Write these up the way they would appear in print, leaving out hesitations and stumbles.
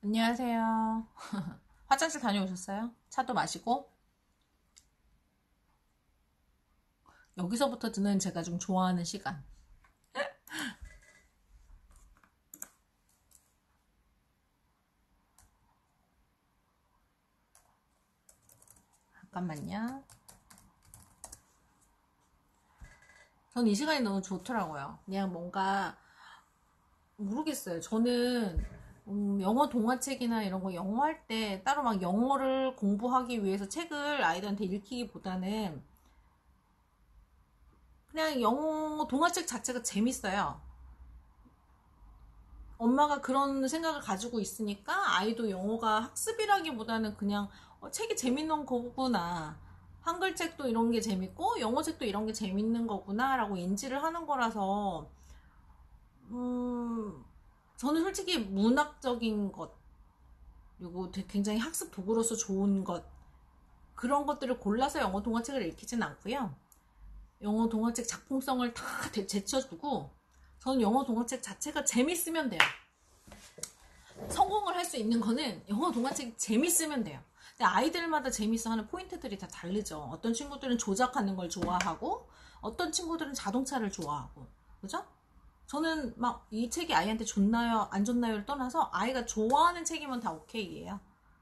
안녕하세요. 화장실 다녀오셨어요? 차도 마시고? 여기서부터 드는 제가 좀 좋아하는 시간. 잠깐만요. 전 이 시간이 너무 좋더라고요. 그냥 뭔가 모르겠어요. 저는 영어 동화책이나 이런 거 영어 할 때 따로 막 영어를 공부하기 위해서 책을 아이들한테 읽히기보다는 그냥 영어 동화책 자체가 재밌어요. 엄마가 그런 생각을 가지고 있으니까 아이도 영어가 학습이라기보다는 그냥 책이 재밌는 거구나. 한글책도 이런 게 재밌고 영어책도 이런 게 재밌는 거구나 라고 인지를 하는 거라서 저는 솔직히 문학적인 것 그리고 굉장히 학습 도구로서 좋은 것 그런 것들을 골라서 영어 동화책을 읽히진 않고요. 영어 동화책 작품성을 다 제쳐두고 저는 영어 동화책 자체가 재밌으면 돼요. 성공을 할 수 있는 거는 영어 동화책이 재밌으면 돼요. 근데 아이들마다 재밌어 하는 포인트들이 다 다르죠. 어떤 친구들은 조작하는 걸 좋아하고 어떤 친구들은 자동차를 좋아하고 그죠? 저는 막 이 책이 아이한테 좋나요 안 좋나요를 떠나서 아이가 좋아하는 책이면 다 오케이예요.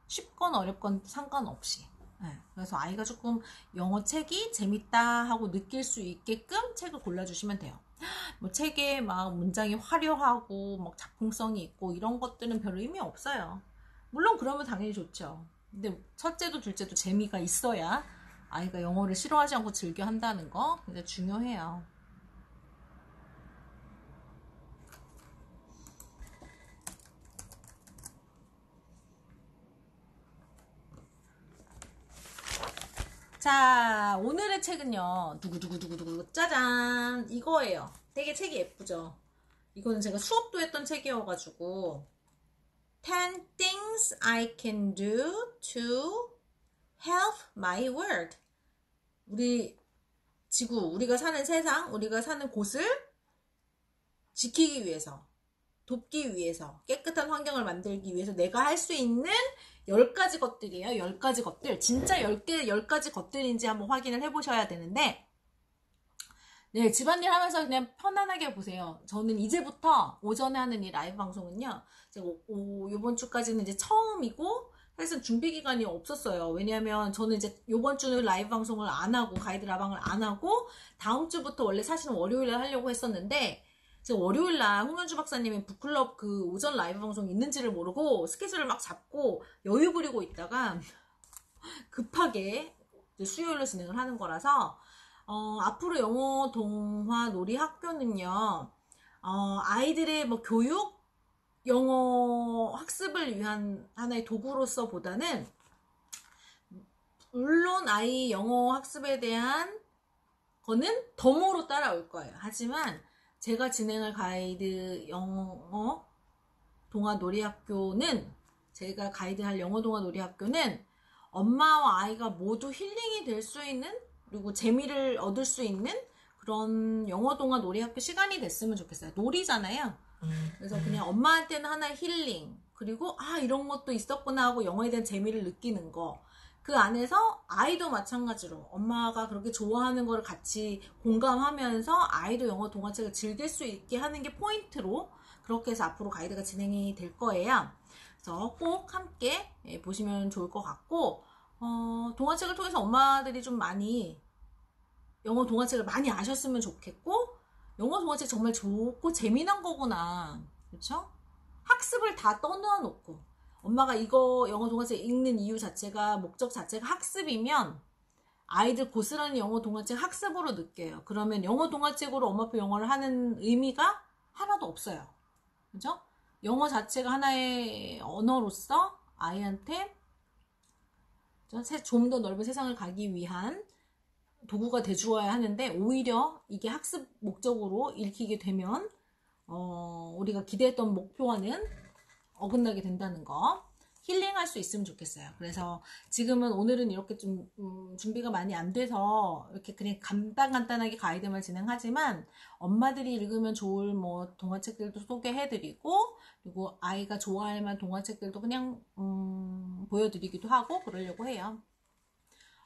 쉽건 어렵건 상관없이. 네, 그래서 아이가 조금 영어 책이 재밌다 하고 느낄 수 있게끔 책을 골라주시면 돼요. 뭐 책에 막 문장이 화려하고 막 작품성이 있고 이런 것들은 별 의미 없어요. 물론 그러면 당연히 좋죠. 근데 첫째도 둘째도 재미가 있어야 아이가 영어를 싫어하지 않고 즐겨 한다는 거 굉장히 중요해요. 자, 오늘의 책은요. 두구두구두구두구 짜잔 이거예요. 되게 책이 예쁘죠. 이거는 제가 수업도 했던 책이어가지고 10 things I can do to help my world. 우리 지구, 우리가 사는 세상, 우리가 사는 곳을 지키기 위해서, 돕기 위해서, 깨끗한 환경을 만들기 위해서 내가 할 수 있는 10가지 것들이에요. 10가지 것들. 진짜 10가지 것들인지 한번 확인을 해보셔야 되는데, 네, 집안일 하면서 그냥 편안하게 보세요. 저는 이제부터 오전에 하는 이 라이브 방송은요, 제가 요번 주까지는 이제 처음이고, 사실 준비 기간이 없었어요. 왜냐하면 저는 이제 요번 주는 라이브 방송을 안 하고, 가이드 라방을 안 하고, 다음 주부터 원래 사실은 월요일에 하려고 했었는데, 제가 월요일날 홍현주 박사님이 북클럽 그 오전 라이브 방송이 있는지를 모르고 스케줄을 막 잡고 여유 부리고 있다가 급하게 수요일로 진행을 하는 거라서 앞으로 영어 동화 놀이 학교는요, 아이들의 뭐 교육, 영어 학습을 위한 하나의 도구로서 보다는, 물론 아이 영어 학습에 대한 거는 덤으로 따라올 거예요. 하지만 제가 진행할 가이드 영어 동화 놀이 학교는, 제가 가이드할 영어 동화 놀이 학교는 엄마와 아이가 모두 힐링이 될 수 있는, 그리고 재미를 얻을 수 있는 그런 영어 동화 놀이 학교 시간이 됐으면 좋겠어요. 놀이잖아요. 그래서 그냥 엄마한테는 하나의 힐링, 그리고 이런 것도 있었구나 하고 영어에 대한 재미를 느끼는 거, 그 안에서 아이도 마찬가지로 엄마가 그렇게 좋아하는 거를 같이 공감하면서 아이도 영어 동화책을 즐길 수 있게 하는 게 포인트로, 그렇게 해서 앞으로 가이드가 진행이 될 거예요. 그래서 꼭 함께 보시면 좋을 것 같고, 동화책을 통해서 엄마들이 좀 많이 영어 동화책을 많이 아셨으면 좋겠고, 영어 동화책 정말 좋고 재미난 거구나, 그렇죠? 학습을 다 떠나놓고 엄마가 이거 영어 동화책 읽는 이유 자체가, 목적 자체가 학습이면 아이들 고스란히 영어 동화책 학습으로 느껴요. 그러면 영어 동화책으로 엄마표 영어를 하는 의미가 하나도 없어요. 그죠? 영어 자체가 하나의 언어로서 아이한테 좀 더 넓은 세상을 가기 위한 도구가 돼주어야 하는데, 오히려 이게 학습 목적으로 읽히게 되면 우리가 기대했던 목표와는 어긋나게 된다는 거. 힐링할 수 있으면 좋겠어요. 그래서 지금은 오늘은 이렇게 좀 준비가 많이 안 돼서 이렇게 그냥 간단하게 가이드만 진행하지만 엄마들이 읽으면 좋을 뭐 동화책들도 소개해드리고 그리고 아이가 좋아할 만한 동화책들도 그냥 보여드리기도 하고 그러려고 해요.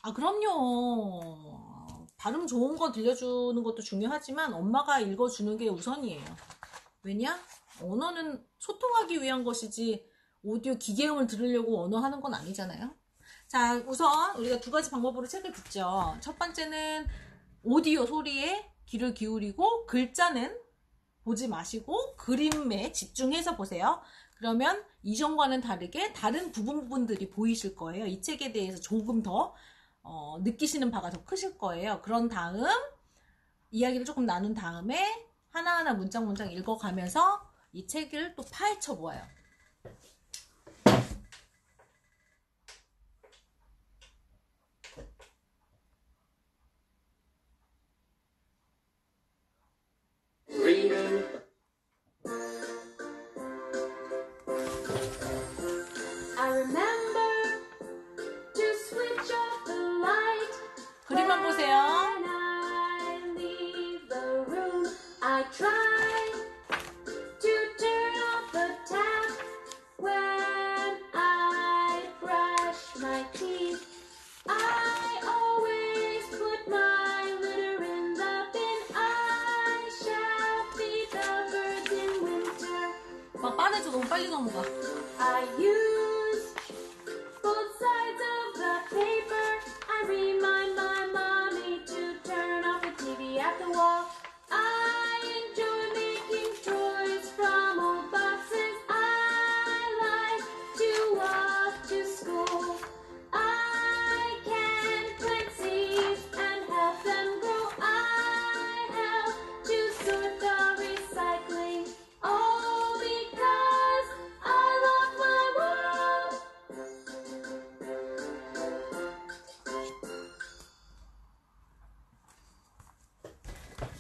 아 그럼요. 발음 좋은 거 들려주는 것도 중요하지만 엄마가 읽어주는 게 우선이에요. 왜냐? 언어는 소통하기 위한 것이지 오디오 기계음을 들으려고 언어하는 건 아니잖아요. 자, 우선 우리가 두 가지 방법으로 책을 듣죠. 첫 번째는 오디오 소리에 귀를 기울이고 글자는 보지 마시고 그림에 집중해서 보세요. 그러면 이전과는 다르게 다른 부분들이 보이실 거예요. 이 책에 대해서 조금 더 느끼시는 바가 더 크실 거예요. 그런 다음 이야기를 조금 나눈 다음에 하나하나 문장 읽어가면서 이 책을 또 파헤쳐 보아요. 그림만 보세요. 막 빠르죠? 너무 빨리 넘어가. I use both sides of the paper. I remind my mommy to turn off the TV at the wall. I enjoy making toys from old boxes. I like to walk to school. I can plant seeds and help them grow. I help to sort the recycling. All because I love my world.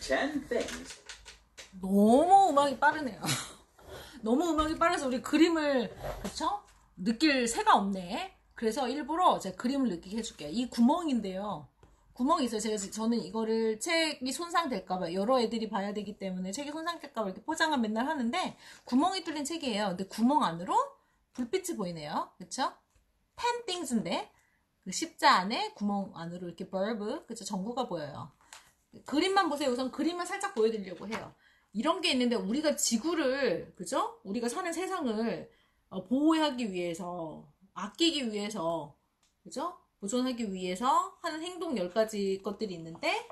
10 things. 너무 음악이 빠르네요. 너무 음악이 빠르서 우리 그림을 그쵸? 느낄 새가 없네. 그래서 일부러 제가 그림을 느끼게 해줄게요. 이 구멍인데요. 구멍이 있어요. 저는 이거를 책이 손상될까봐 여러 애들이 봐야 되기 때문에 책이 손상될까봐 이렇게 포장을 맨날 하는데 구멍이 뚫린 책이에요. 근데 구멍 안으로 불빛이 보이네요. 그쵸? 펜띵스인데 그 십자 안에 구멍 안으로 이렇게 벌브 그쵸? 전구가 보여요. 그림만 보세요. 우선 그림만 살짝 보여드리려고 해요. 이런 게 있는데 우리가 지구를 그죠? 우리가 사는 세상을 보호하기 위해서 아끼기 위해서 그죠? 보존하기 위해서 하는 행동 10가지 것들이 있는데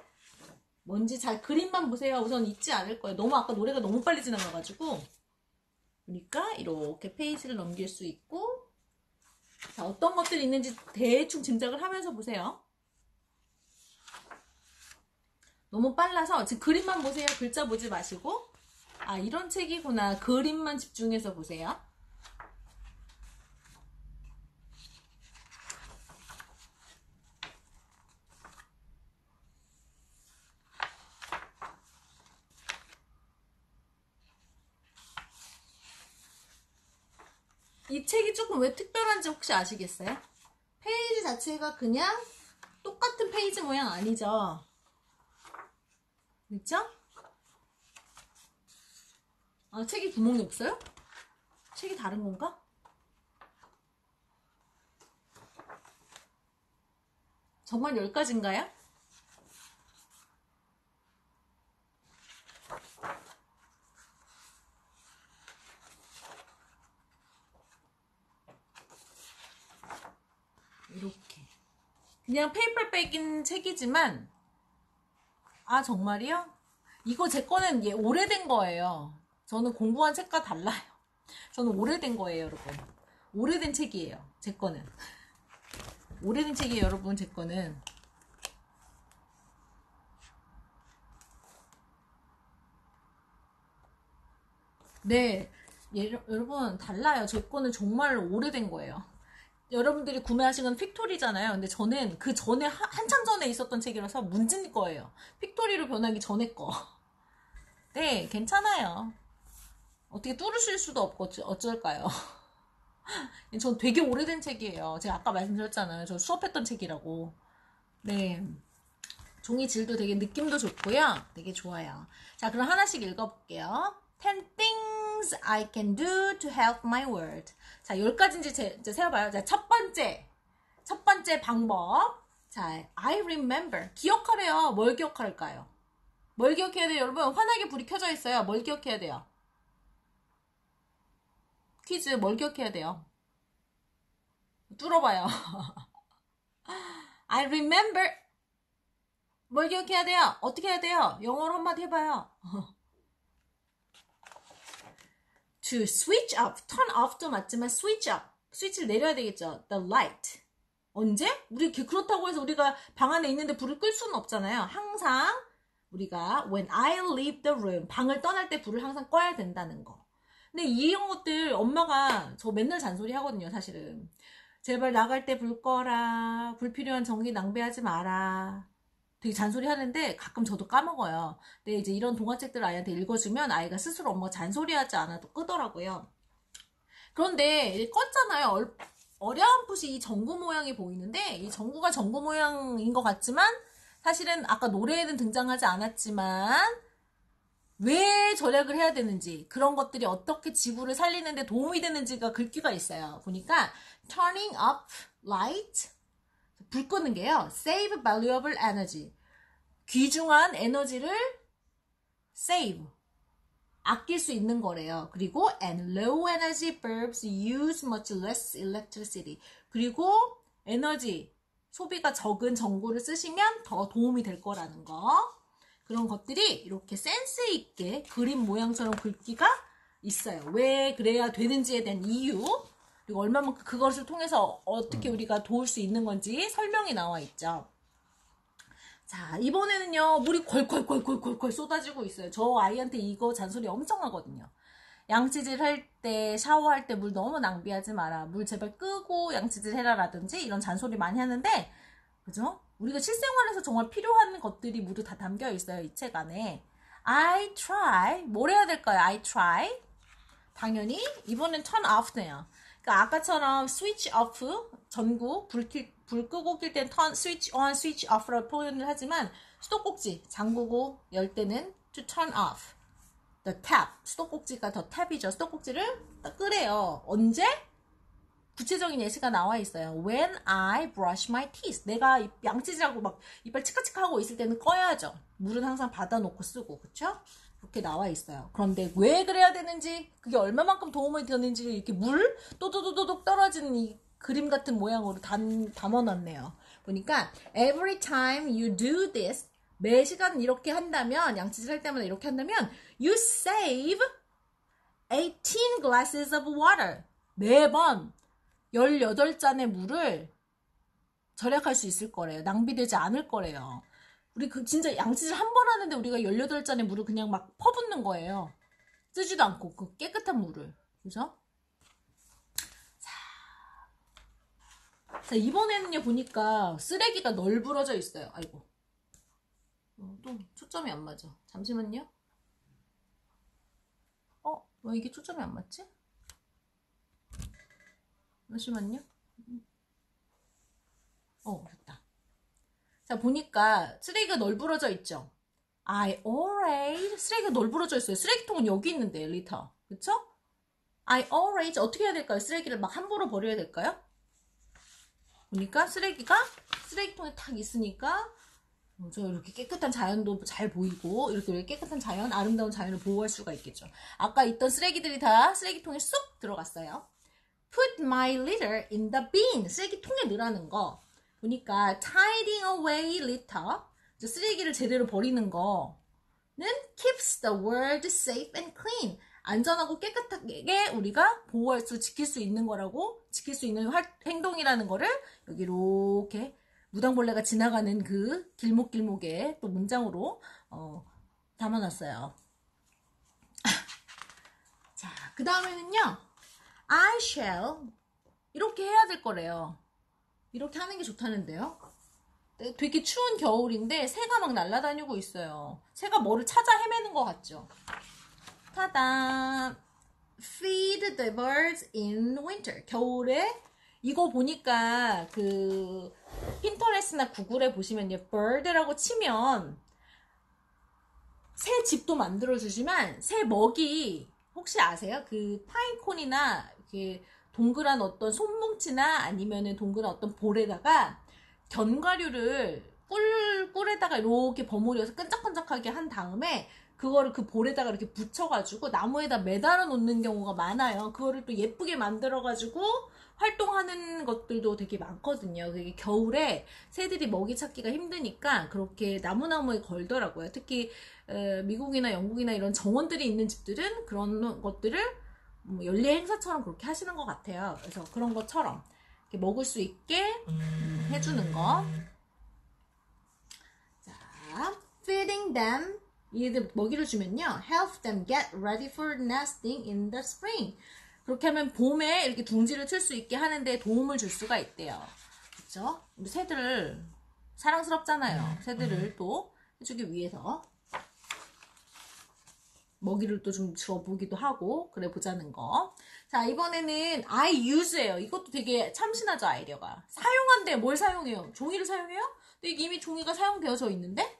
뭔지 잘 그림만 보세요. 우선 잊지 않을 거예요. 너무 아까 노래가 너무 빨리 지나가가지고 그러니까 이렇게 페이지를 넘길 수 있고 자, 어떤 것들이 있는지 대충 짐작을 하면서 보세요. 너무 빨라서 지금 그림만 보세요. 글자 보지 마시고 아 이런 책이구나. 그림만 집중해서 보세요. 이 책이 조금 왜 특별한지 혹시 아시겠어요? 페이지 자체가 그냥 똑같은 페이지 모양 아니죠? 그쵸? 아, 책이 구멍이 없어요? 책이 다른 건가? 정말 10가지인가요? 이렇게 그냥 페이퍼백인 책이지만 아 정말이요? 이거 제 거는 오래된 거예요. 저는 공부한 책과 달라요. 저는 오래된 거예요 여러분. 오래된 책이에요 제 거는. 오래된 책이에요 여러분 제 거는. 네 여러분 달라요. 제 거는 정말 오래된 거예요. 여러분들이 구매하신 건 픽토리잖아요. 근데 저는 그 전에 한참 전에 있었던 책이라서 문진 거예요. 픽토리로 변하기 전에 거. 네, 괜찮아요. 어떻게 뚫으실 수도 없고 어쩔까요? 전 되게 오래된 책이에요. 제가 아까 말씀드렸잖아요. 저 수업했던 책이라고. 네. 종이 질도 되게 느낌도 좋고요. 되게 좋아요. 자, 그럼 하나씩 읽어볼게요. 10 things I can do to help my world. 자, 10가지인지 이제 세어봐요. 자, 첫 번째 방법. 자, I remember. 기억하래요. 뭘 기억할까요? 뭘 기억해야 돼요, 여러분? 환하게 불이 켜져 있어요. 뭘 기억해야 돼요? 퀴즈, 뭘 기억해야 돼요? 뚫어봐요. I remember. 뭘 기억해야 돼요? 어떻게 해야 돼요? 영어로 한마디 해봐요. To switch off, turn off도 맞지만 switch up, 스위치를 내려야 되겠죠. The light. 언제? 그렇다고 해서 우리가 방 안에 있는데 불을 끌 수는 없잖아요. 항상 우리가 when I leave the room, 방을 떠날 때 불을 항상 꺼야 된다는 거. 근데 이런 것들 엄마가 저 맨날 잔소리 하거든요, 사실은. 제발 나갈 때 불 꺼라. 불필요한 전기 낭비하지 마라. 되게 잔소리 하는데 가끔 저도 까먹어요. 근데 이제 이런 동화책들 아이한테 읽어주면 아이가 스스로 엄마가 잔소리하지 않아도 끄더라고요. 그런데 껐잖아요. 어렴풋이 이 전구 모양이 보이는데 이 전구가 전구 모양인 것 같지만 사실은 아까 노래에는 등장하지 않았지만 왜 절약을 해야 되는지, 그런 것들이 어떻게 지구를 살리는데 도움이 되는지가 글귀가 있어요. 보니까 turning up light, 불 끄는 게요, save valuable energy, 귀중한 에너지를 save, 아낄 수 있는 거래요. 그리고 and low energy bulbs use much less electricity, 그리고 에너지 소비가 적은 전구를 쓰시면 더 도움이 될 거라는 거. 그런 것들이 이렇게 센스 있게 그림 모양처럼 글귀가 있어요. 왜 그래야 되는지에 대한 이유, 그리고 얼마만큼 그것을 통해서 어떻게 우리가 도울 수 있는 건지 설명이 나와 있죠. 자, 이번에는요, 물이 콸콸콸콸콸콸 쏟아지고 있어요. 저 아이한테 이거 잔소리 엄청 하거든요. 양치질 할 때, 샤워할 때 물 너무 낭비하지 마라. 물 제발 끄고 양치질 해라 라든지 이런 잔소리 많이 하는데, 그죠? 우리가 실생활에서 정말 필요한 것들이 모두 다 담겨 있어요, 이 책 안에. I try. 뭘 해야 될까요? I try. 당연히 이번엔 turn off네요. 그러니까 아까처럼 switch off, 전구, 불 끄고 낄 땐 turn, switch on, switch off라고 표현을 하지만 수도꼭지 잠그고 열 때는 to turn off. The tap. 수도꼭지가 더 탭이죠. 수도꼭지를 끄래요. 언제? 구체적인 예시가 나와 있어요. When I brush my teeth. 내가 양치질하고 막 이빨 치카치카 하고 있을 때는 꺼야죠. 물은 항상 받아놓고 쓰고, 그쵸? 그렇게 나와 있어요. 그런데 왜 그래야 되는지, 그게 얼마만큼 도움이 되는지 이렇게 물 또도도도독 떨어지는 이 그림 같은 모양으로 담아놨네요. 보니까 every time you do this, 매 시간 이렇게 한다면, 양치질 할 때마다 이렇게 한다면 you save 18 glasses of water. 매번 18잔의 물을 절약할 수 있을 거래요. 낭비되지 않을 거래요. 우리 진짜 양치질 한 번 하는데 우리가 18잔의 물을 그냥 막 퍼붓는 거예요. 쓰지도 않고 그 깨끗한 물을. 그죠? 자, 이번에는요 보니까 쓰레기가 널브러져 있어요. 아이고. 또 초점이 안 맞아. 잠시만요. 왜 이게 초점이 안 맞지? 잠시만요. 됐다. 자, 보니까 쓰레기가 널브러져 있죠? always. 쓰레기가 널브러져 있어요. 쓰레기통은 여기 있는데, 리터. 그쵸? always. 어떻게 해야 될까요? 쓰레기를 막 함부로 버려야 될까요? 보니까 쓰레기가 쓰레기통에 탁 있으니까, 저 이렇게 깨끗한 자연도 잘 보이고, 이렇게 깨끗한 자연, 아름다운 자연을 보호할 수가 있겠죠. 아까 있던 쓰레기들이 다 쓰레기통에 쏙 들어갔어요. Put my litter in the bin. 쓰레기통에 넣으라는 거. 보니까 tidying away litter, 쓰레기를 제대로 버리는 거는 keeps the world safe and clean. 안전하고 깨끗하게 우리가 보호할 수, 지킬 수 있는 거라고, 지킬 수 있는 행동이라는 거를 여기 이렇게 무당벌레가 지나가는 그 길목길목에 또 문장으로 담아놨어요. 자, 그 다음에는요, I shall. 이렇게 해야 될 거래요. 이렇게 하는 게 좋다는데요. 되게 추운 겨울인데 새가 막 날아다니고 있어요. 새가 뭐를 찾아 헤매는 것 같죠? 타다. Feed feed the birds in winter. 겨울에 이거 보니까 그 핀터레스트나 구글에 보시면요, bird라고 치면 새 집도 만들어주지만 새 먹이 혹시 아세요? 그 파인콘이나 이렇게 동그란 어떤 손뭉치나 아니면은 동그란 어떤 볼에다가 견과류를 꿀에다가 이렇게 버무려서 끈적끈적하게 한 다음에 그거를 그 볼에다가 이렇게 붙여가지고 나무에다 매달아 놓는 경우가 많아요. 그거를 또 예쁘게 만들어가지고 활동하는 것들도 되게 많거든요. 그게 겨울에 새들이 먹이 찾기가 힘드니까 그렇게 나무에 걸더라고요. 특히 미국이나 영국이나 이런 정원들이 있는 집들은 그런 것들을 연례 행사처럼 그렇게 하시는 것 같아요. 그래서 그런 것처럼 이렇게 먹을 수 있게 해주는 거. 자, feeding them. 얘들 먹이를 주면요, help them get ready for nesting in the spring. 그렇게 하면 봄에 이렇게 둥지를 틀 수 있게 하는데 도움을 줄 수가 있대요. 그렇죠? 우리 새들 사랑스럽잖아요. 새들을 또 해주기 위해서 먹이를 또 좀 줘보기도 하고 그래 보자는 거. 자, 이번에는 I use예요. 이것도 되게 참신하죠, 아이디어가. 사용한대. 뭘 사용해요? 종이를 사용해요? 근데 이게 이미 종이가 사용되어져 있는데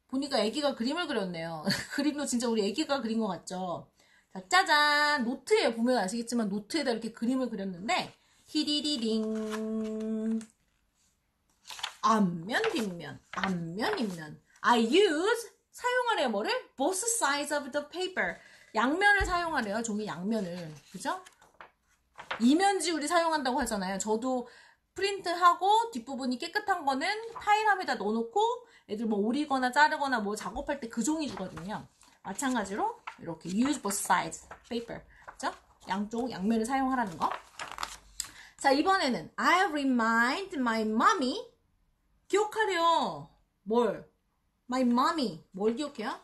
보니까 애기가 그림을 그렸네요. 그림도 진짜 우리 애기가 그린 것 같죠? 자, 짜잔! 노트에 보면 아시겠지만 노트에다 이렇게 그림을 그렸는데 히리리링 앞면, 뒷면, 앞면, 뒷면. I use 사용하래요. 뭐를? Both sides of the paper. 양면을 사용하래요. 종이 양면을. 그죠? 이면지 우리 사용한다고 하잖아요. 저도 프린트하고 뒷부분이 깨끗한 거는 파일함에다 넣어놓고 애들 뭐 오리거나 자르거나 뭐 작업할 때 그 종이 주거든요. 마찬가지로 이렇게 use both sides paper. 그죠? 양쪽 양면을 사용하라는 거. 자, 이번에는 I remind my mommy. 기억하래요. 뭘? My mommy. 뭘 기억해요?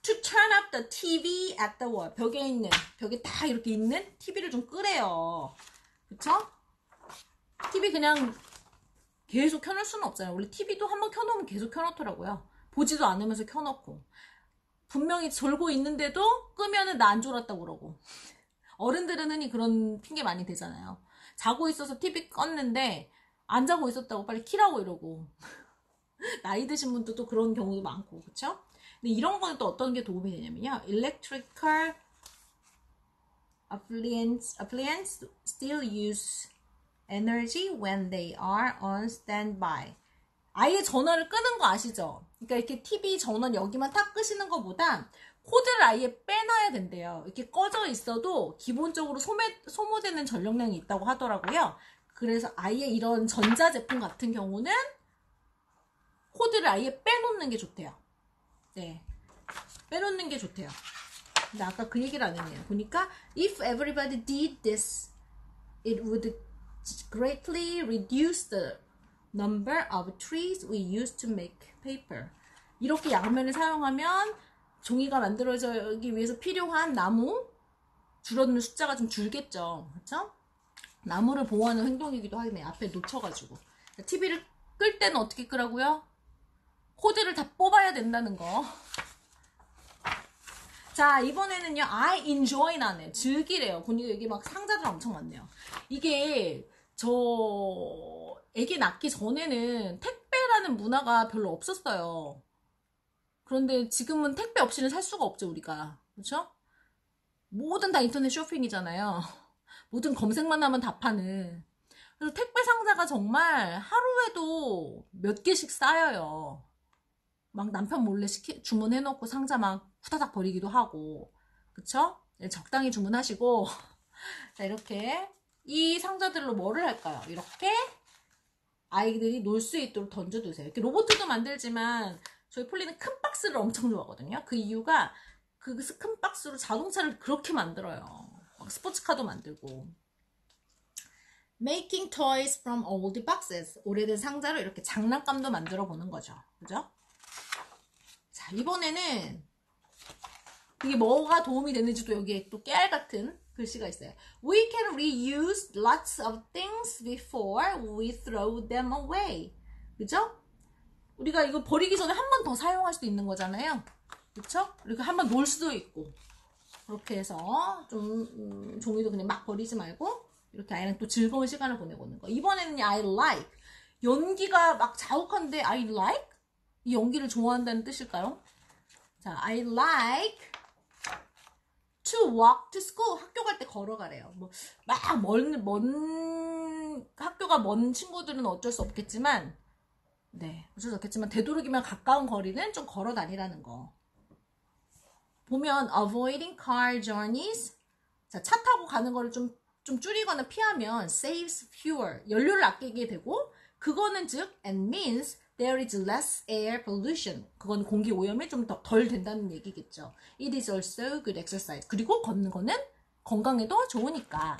To turn up the TV at the wall. 벽에 다 이렇게 있는 TV를 좀 끄래요. 그쵸? TV 그냥 계속 켜놓을 수는 없잖아요. 원래 TV도 한번 켜놓으면 계속 켜놓더라고요. 보지도 않으면서 켜놓고. 분명히 졸고 있는데도 끄면은 나 안 졸았다고 그러고. 어른들은 흔히 그런 핑계 많이 대잖아요. 자고 있어서 TV 껐는데 안 자고 있었다고 빨리 키라고 이러고. 나이 드신 분들도 그런 경우도 많고, 그쵸? 근데 이런 거는 또 어떤 게 도움이 되냐면요. Electrical appliance still use energy when they are on standby. 아예 전원을 끄는 거 아시죠? 그러니까 이렇게 TV 전원 여기만 탁 끄시는 것보다 코드를 아예 빼놔야 된대요. 이렇게 꺼져 있어도 기본적으로 소모되는 전력량이 있다고 하더라고요. 그래서 아예 이런 전자제품 같은 경우는 코드를 아예 빼놓는 게 좋대요. 네, 빼놓는 게 좋대요. 근데 아까 그 얘기를 안 했네요. 보니까 if everybody did this, it would greatly reduce the number of trees we use to make paper. 이렇게 양면을 사용하면 종이가 만들어지기 위해서 필요한 나무 줄어드는 숫자가 좀 줄겠죠. 그렇죠? 나무를 보호하는 행동이기도 하네요. 앞에 놓쳐가지고. TV를 끌 때는 어떻게 끄라고요? 코드를 다 뽑아야 된다는 거. 자, 이번에는요, I enjoy 나네요. 즐기래요. 보니까 여기 막 상자들 엄청 많네요. 이게, 애기 낳기 전에는 택배라는 문화가 별로 없었어요. 그런데 지금은 택배 없이는 살 수가 없죠, 우리가. 그렇죠? 뭐든 다 인터넷 쇼핑이잖아요. 뭐든 검색만 하면 다 파는. 그래서 택배 상자가 정말 하루에도 몇 개씩 쌓여요. 막 남편 몰래 주문해놓고 상자 막 후다닥 버리기도 하고. 그쵸? 적당히 주문하시고. 자, 이렇게 이 상자들로 뭐를 할까요? 이렇게 아이들이 놀 수 있도록 던져두세요. 이렇게 로봇도 만들지만 저희 폴리는 큰 박스를 엄청 좋아하거든요. 그 이유가 그 큰 박스로 자동차를 그렇게 만들어요. 막 스포츠카도 만들고. Making toys from old boxes. 오래된 상자로 이렇게 장난감도 만들어 보는 거죠. 그죠? 자, 이번에는 이게 뭐가 도움이 되는지도 여기에 또 깨알 같은 글씨가 있어요. We can reuse lots of things before we throw them away. 그죠? 우리가 이거 버리기 전에 한 번 더 사용할 수도 있는 거잖아요. 그쵸? 이렇게 한 번 놀 수도 있고. 그렇게 해서 좀 종이도 그냥 막 버리지 말고 이렇게 아이랑 또 즐거운 시간을 보내고 있는 거. 이번에는 I like. 연기가 막 자욱한데 I like? 이 연기를 좋아한다는 뜻일까요? 자, I like to walk to school. 학교 갈 때 걸어가래요. 뭐 막 먼 학교가 먼 친구들은 어쩔 수 없겠지만 네, 어쩔 수 없겠지만 되도록이면 가까운 거리는 좀 걸어 다니라는 거. 보면 avoiding car journeys. 자, 차 타고 가는 거를 좀 줄이거나 피하면 saves fuel. 연료를 아끼게 되고 그거는 즉 and means there is less air pollution. 그건 공기 오염이 좀 덜 된다는 얘기겠죠. It is also good exercise. 그리고 걷는 거는 건강에도 좋으니까.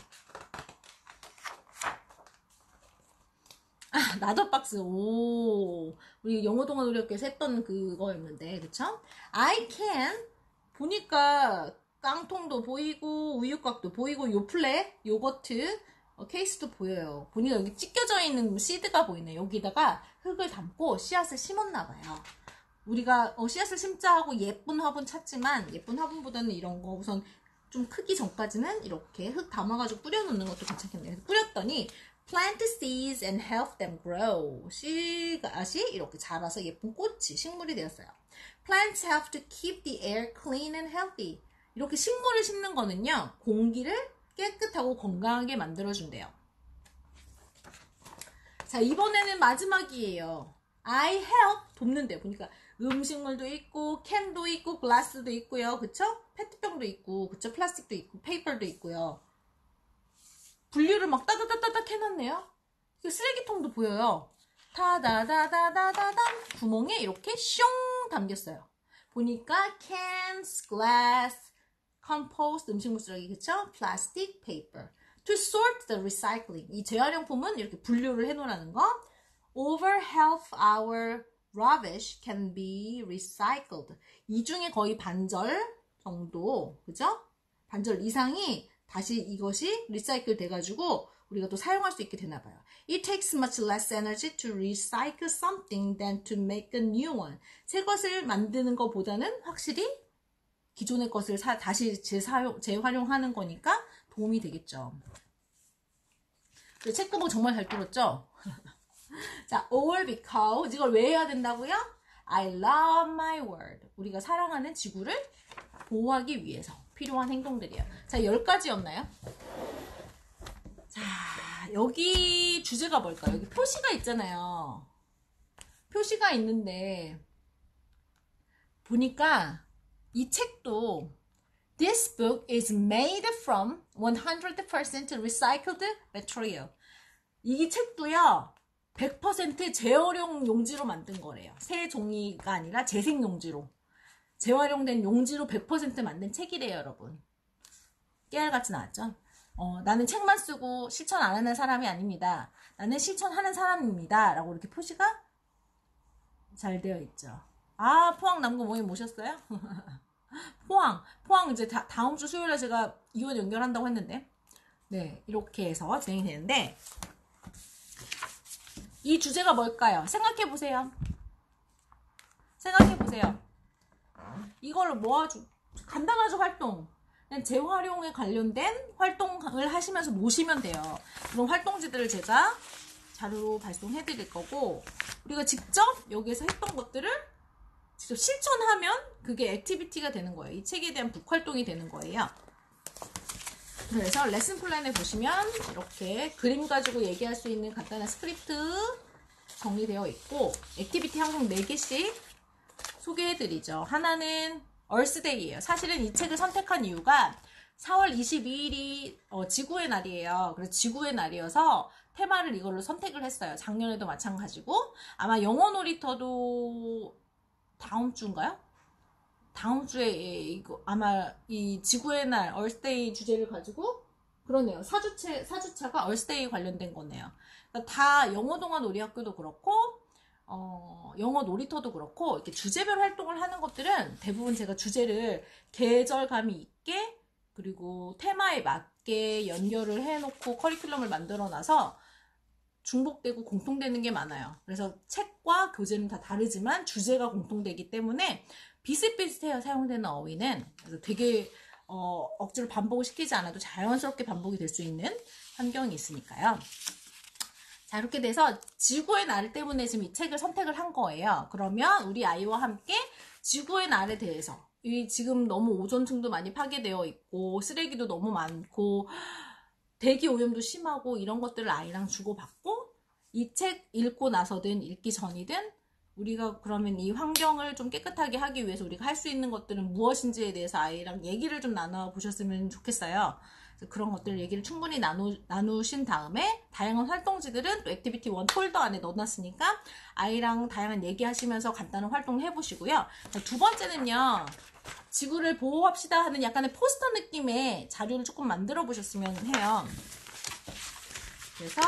아, 나더박스. 오, 우리 영어 동안 노력해서 했던 그거였는데, 그쵸? I can 보니까 깡통도 보이고 우유곽도 보이고 요플레 요거트 케이스도 보여요. 보니까 여기 찢겨져 있는 씨드가 보이네. 여기다가 흙을 담고 씨앗을 심었나 봐요. 우리가 씨앗을 심자 하고 예쁜 화분 찾지만 예쁜 화분보다는 이런 거 우선 좀 크기 전까지는 이렇게 흙 담아가지고 뿌려놓는 것도 괜찮겠네요. 뿌렸더니 plant seeds and help them grow. 씨앗이 이렇게 자라서 예쁜 꽃이 식물이 되었어요. Plants have to keep the air clean and healthy. 이렇게 식물을 심는 거는요, 공기를 깨끗하고 건강하게 만들어준대요. 자, 이번에는 마지막이에요. I help 돕는데요. 보니까 음식물도 있고 캔도 있고 글라스도 있고요. 그쵸? 페트병도 있고 그쵸? 플라스틱도 있고 페이퍼도 있고요. 분류를 막 따다다다닥 해놨네요. 쓰레기통도 보여요. 타다다다다다담 구멍에 이렇게 숑 담겼어요. 보니까 cans, glass, compost 음식물 쓰레기 그쵸? plastic, paper. To sort the recycling. 이 재활용품은 이렇게 분류를 해놓으라는 거. Over half our rubbish can be recycled. 이 중에 거의 반절 정도, 그죠? 반절 이상이 다시 이것이 리사이클 돼가지고 우리가 또 사용할 수 있게 되나 봐요. It takes much less energy to recycle something than to make a new one. 새 것을 만드는 것보다는 확실히 기존의 것을 다시 재활용하는 거니까 도움이 되겠죠. 책 구멍 정말 잘 뚫었죠? 자, all because 이걸 왜 해야 된다고요? I love my world. 우리가 사랑하는 지구를 보호하기 위해서 필요한 행동들이에요. 자, 10가지였나요? 자, 여기 주제가 뭘까요? 여기 표시가 있잖아요. 표시가 있는데 보니까 이 책도 This book is made from 100% recycled material. 이 책도요 100% 재활용 용지로 만든 거래요. 새 종이가 아니라 재생 용지로 재활용된 용지로 100% 만든 책이래요, 여러분. 깨알같이 나왔죠? 나는 책만 쓰고 실천 안 하는 사람이 아닙니다. 나는 실천하는 사람입니다. 라고 이렇게 표시가 잘 되어 있죠. 아, 포항 남구 모임 모셨어요? 포항 이제 다음 주 수요일에 제가 이혼 연결한다고 했는데, 네, 이렇게 해서 진행이 되는데, 이 주제가 뭘까요? 생각해보세요. 생각해보세요. 이걸로 모아주, 간단하죠, 활동. 그냥 재활용에 관련된 활동을 하시면서 모시면 돼요. 그런 활동지들을 제가 자료로 발송해드릴 거고, 우리가 직접 여기에서 했던 것들을 직접 실천하면 그게 액티비티가 되는 거예요. 이 책에 대한 북활동이 되는 거예요. 그래서 레슨 플랜에 보시면 이렇게 그림 가지고 얘기할 수 있는 간단한 스크립트 정리되어 있고, 액티비티 항상 4개씩 소개해드리죠. 하나는 얼스데이예요. 사실은 이 책을 선택한 이유가 4월 22일이 지구의 날이에요. 그래서 지구의 날이어서 테마를 이걸로 선택을 했어요. 작년에도 마찬가지고, 아마 영어 놀이터도 다음 주인가요? 다음 주에 이거 아마 이 지구의 날 얼스데이 주제를 가지고, 그러네요. 4주차가 얼스데이 관련된 거네요. 그러니까 다 영어 동화 놀이학교도 그렇고 영어 놀이터도 그렇고 이렇게 주제별 활동을 하는 것들은 대부분 제가 주제를 계절감이 있게 그리고 테마에 맞게 연결을 해놓고 커리큘럼을 만들어놔서 중복되고 공통되는 게 많아요. 그래서 책과 교재는 다 다르지만 주제가 공통되기 때문에 비슷비슷해요. 사용되는 어휘는. 그래서 되게 억지로 반복을 시키지 않아도 자연스럽게 반복이 될 수 있는 환경이 있으니까요. 자, 이렇게 돼서 지구의 날 때문에 지금 이 책을 선택을 한 거예요. 그러면 우리 아이와 함께 지구의 날에 대해서, 지금 너무 오존층도 많이 파괴되어 있고 쓰레기도 너무 많고 대기 오염도 심하고 이런 것들을 아이랑 주고받고, 이 책 읽고 나서든 읽기 전이든 우리가 그러면 이 환경을 좀 깨끗하게 하기 위해서 우리가 할 수 있는 것들은 무엇인지에 대해서 아이랑 얘기를 좀 나눠보셨으면 좋겠어요. 그런 것들 얘기를 충분히 나누신 다음에 다양한 활동지들은 또 액티비티 1 폴더 안에 넣어놨으니까 아이랑 다양한 얘기하시면서 간단한 활동을 해보시고요. 자, 두 번째는요, 지구를 보호합시다 하는 약간의 포스터 느낌의 자료를 조금 만들어 보셨으면 해요. 그래서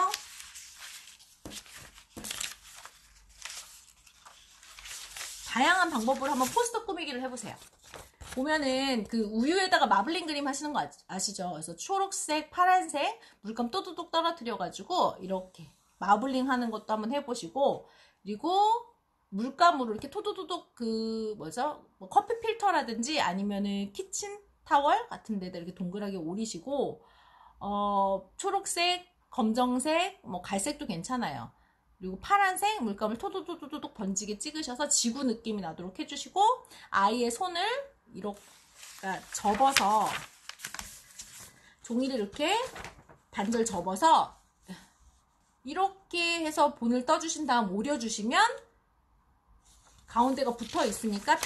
다양한 방법으로 한번 포스터 꾸미기를 해보세요. 보면은 그 우유에다가 마블링 그림 하시는 거 아시죠? 그래서 초록색, 파란색 물감 또두둑 떨어뜨려가지고 이렇게 마블링 하는 것도 한번 해보시고, 그리고 물감으로 이렇게 토도도독 뭐 커피 필터라든지 아니면은 키친 타월 같은 데다 이렇게 동그랗게 오리시고, 초록색, 검정색, 뭐 갈색도 괜찮아요. 그리고 파란색 물감을 토도도도독 번지게 찍으셔서 지구 느낌이 나도록 해주시고, 아이의 손을 이렇게 접어서 종이를 이렇게 반절 접어서 이렇게 해서 본을 떠주신 다음 오려주시면 가운데가 붙어 있으니까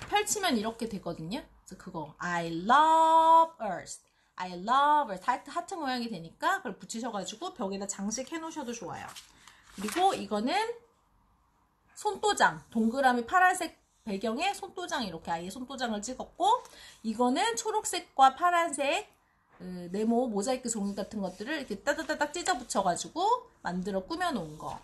펼치면 이렇게 되거든요. 그래서 그거 I love Earth, I love Earth 하트 모양이 되니까 그걸 붙이셔가지고 벽에다 장식해 놓으셔도 좋아요. 그리고 이거는 손도장, 동그라미 파란색 배경에 손도장, 이렇게 아이의 손도장을 찍었고, 이거는 초록색과 파란색 네모 모자이크 종이 같은 것들을 이렇게 따다다닥 찢어 붙여가지고 만들어 꾸며놓은 거.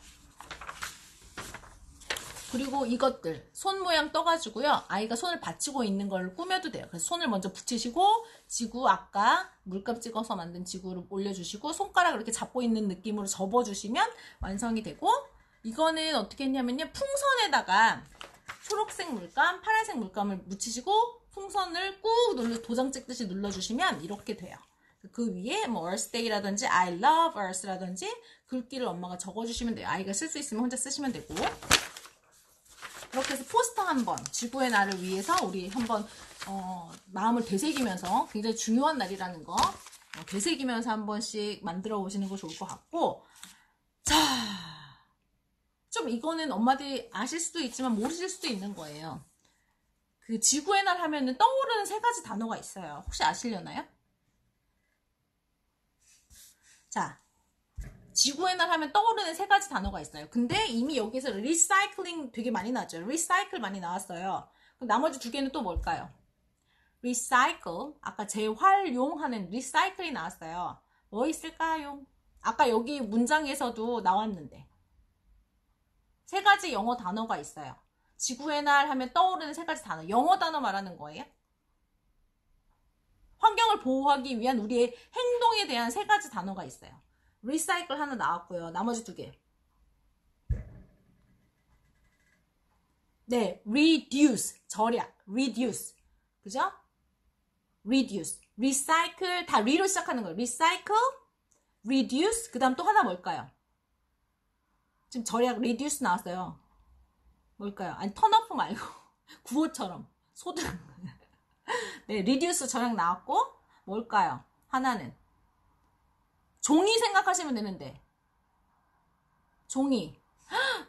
그리고 이것들 손 모양 떠가지고요, 아이가 손을 받치고 있는 걸 꾸며도 돼요. 그래서 손을 먼저 붙이시고 지구, 아까 물감 찍어서 만든 지구를 올려주시고 손가락을 이렇게 잡고 있는 느낌으로 접어주시면 완성이 되고, 이거는 어떻게 했냐면요, 풍선에다가 초록색 물감, 파란색 물감을 묻히시고 풍선을 꾹 도장 찍듯이 눌러주시면 이렇게 돼요. 그 위에 뭐 Earth Day라든지 I love Earth라든지 글귀를 엄마가 적어주시면 돼요. 아이가 쓸 수 있으면 혼자 쓰시면 되고, 이렇게 해서 포스터 한번, 지구의 날을 위해서 우리 한번 마음을 되새기면서, 굉장히 중요한 날이라는 거 되새기면서 한 번씩 만들어 보시는 거 좋을 것 같고, 자, 좀 이거는 엄마들이 아실 수도 있지만 모르실 수도 있는 거예요. 그 지구의 날 하면은 떠오르는 3가지 단어가 있어요. 혹시 아시려나요? 자, 지구의 날 하면 떠오르는 3가지 단어가 있어요. 근데 이미 여기서 리사이클링 되게 많이 나왔죠. 리사이클 많이 나왔어요. 그럼 나머지 2개는 또 뭘까요? 리사이클, 아까 재활용하는 리사이클이 나왔어요. 뭐 있을까요? 아까 여기 문장에서도 나왔는데 3가지 영어 단어가 있어요. 지구의 날 하면 떠오르는 3가지 단어, 영어 단어 말하는 거예요. 환경을 보호하기 위한 우리의 행동에 대한 3가지 단어가 있어요. 리사이클 하나 나왔고요. 나머지 2개. 네, reduce, 절약, reduce. 그죠? reduce, recycle, 다 re로 시작하는 거예요. recycle, reduce, 그 다음 또 하나 뭘까요? 지금 절약, reduce 나왔어요. 뭘까요? 아니, turn off 말고 구호처럼 소등. 네, reduce 절약 나왔고, 뭘까요? 하나는 종이 생각하시면 되는데, 종이.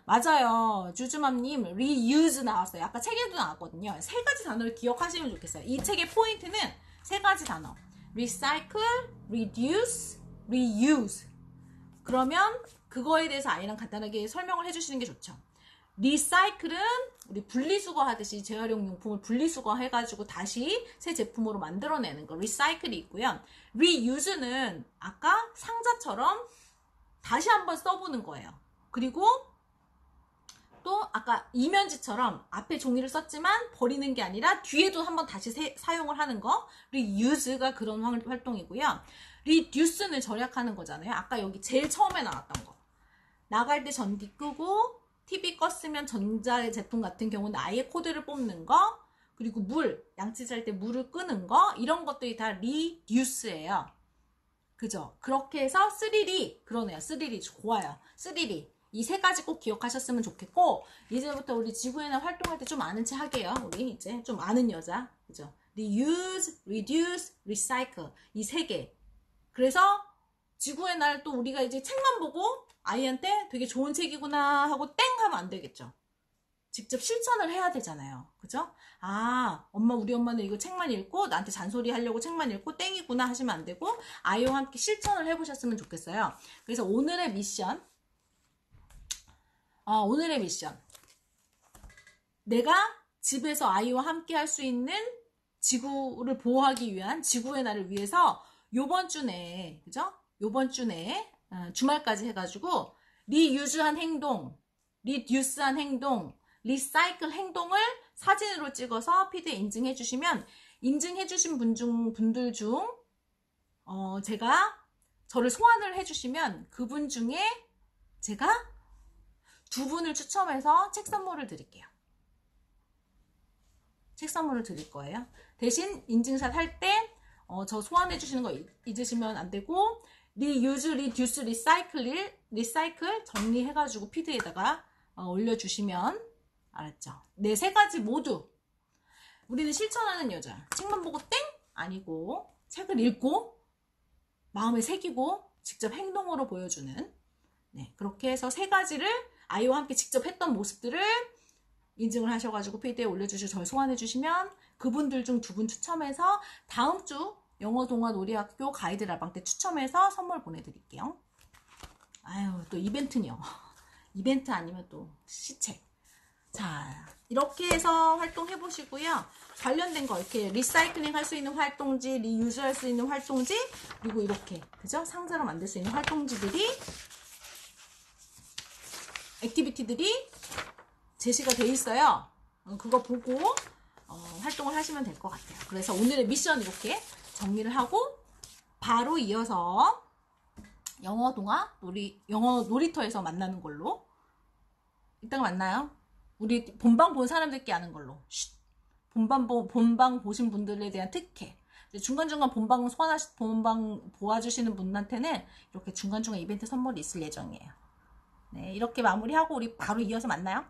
맞아요. 주주맘님, reuse 나왔어요. 아까 책에도 나왔거든요. 3가지 단어를 기억하시면 좋겠어요. 이 책의 포인트는 3가지 단어. recycle, reduce, reuse. 그러면 그거에 대해서 아이랑 간단하게 설명을 해주시는 게 좋죠. 리사이클은 우리 분리수거 하듯이 재활용 용품을 분리수거 해가지고 다시 새 제품으로 만들어내는 거, 리사이클이 있고요. 리유즈는 아까 상자처럼 다시 한번 써보는 거예요. 그리고 또 아까 이면지처럼 앞에 종이를 썼지만 버리는 게 아니라 뒤에도 한번 다시 사용을 하는 거, 리유즈가 그런 활동이고요. 리듀스는 절약하는 거잖아요. 아까 여기 제일 처음에 나왔던 거. 나갈 때 전기 끄고 TV 껐으면 전자제품 같은 경우는 아예 코드를 뽑는 거, 그리고 양치질 할 때 물을 끄는 거, 이런 것들이 다 리듀스예요. 그죠? 그렇게 해서 스리리, 그러네요. 스리리 좋아요. 스리리. 이 세 가지 꼭 기억하셨으면 좋겠고, 이제부터 우리 지구에는 활동할 때 좀 아는 체 하게요. 우리 이제 좀 아는 여자. 그죠? reuse, reduce, recycle. 이 세 개. 그래서 지구의 날 또 우리가 이제 책만 보고 아이한테 되게 좋은 책이구나 하고 땡 하면 안 되겠죠. 직접 실천을 해야 되잖아요. 그죠? 아, 우리 엄마는 이거 책만 읽고 나한테 잔소리 하려고 책만 읽고 땡이구나 하시면 안 되고, 아이와 함께 실천을 해보셨으면 좋겠어요. 그래서 오늘의 미션. 내가 집에서 아이와 함께 할 수 있는 지구를 보호하기 위한 지구의 날을 위해서 요번 주 내에, 그죠? 요번 주 내에 주말까지 해가지고 리유즈한 행동, 리듀스한 행동, 리사이클 행동을 사진으로 찍어서 피드에 인증해 주시면, 인증해 주신 분들 중 제가 저를 소환을 해 주시면 그분 중에 제가 2분을 추첨해서 책 선물을 드릴게요. 책 선물을 드릴 거예요. 대신 인증샷 할 때 저 소환해 주시는 거 잊으시면 안 되고, 리유즈, 리듀스, 리사이클 정리해가지고 피드에다가 올려주시면, 알았죠? 네, 세 가지 모두 우리는 실천하는 여자. 책만 보고 땡? 아니고 책을 읽고 마음에 새기고 직접 행동으로 보여주는, 네, 그렇게 해서 세 가지를 아이와 함께 직접 했던 모습들을 인증을 하셔가지고 피드에 올려주시고 저를 소환해 주시면 그분들 중 2분 추첨해서 다음 주 영어 동화 놀이학교 가이드 라방 때 추첨해서 선물 보내드릴게요. 아유, 또 이벤트요. 이벤트 아니면 또 시책. 자, 이렇게 해서 활동해 보시고요. 관련된 거 이렇게 리사이클링 할 수 있는 활동지, 리유즈 할 수 있는 활동지, 그리고 이렇게, 그죠? 상자로 만들 수 있는 활동지들이, 액티비티들이 제시가 돼 있어요. 그거 보고 활동을 하시면 될 것 같아요. 그래서 오늘의 미션 이렇게 정리를 하고 바로 이어서 영어 놀이터에서 만나는 걸로. 이따가 만나요. 우리 본방 본 사람들께 아는 걸로. 본방 보신 분들에 대한 특혜. 중간중간 본방 보아주시는 분한테는 이렇게 중간중간 이벤트 선물이 있을 예정이에요. 네, 이렇게 마무리하고 우리 바로 이어서 만나요.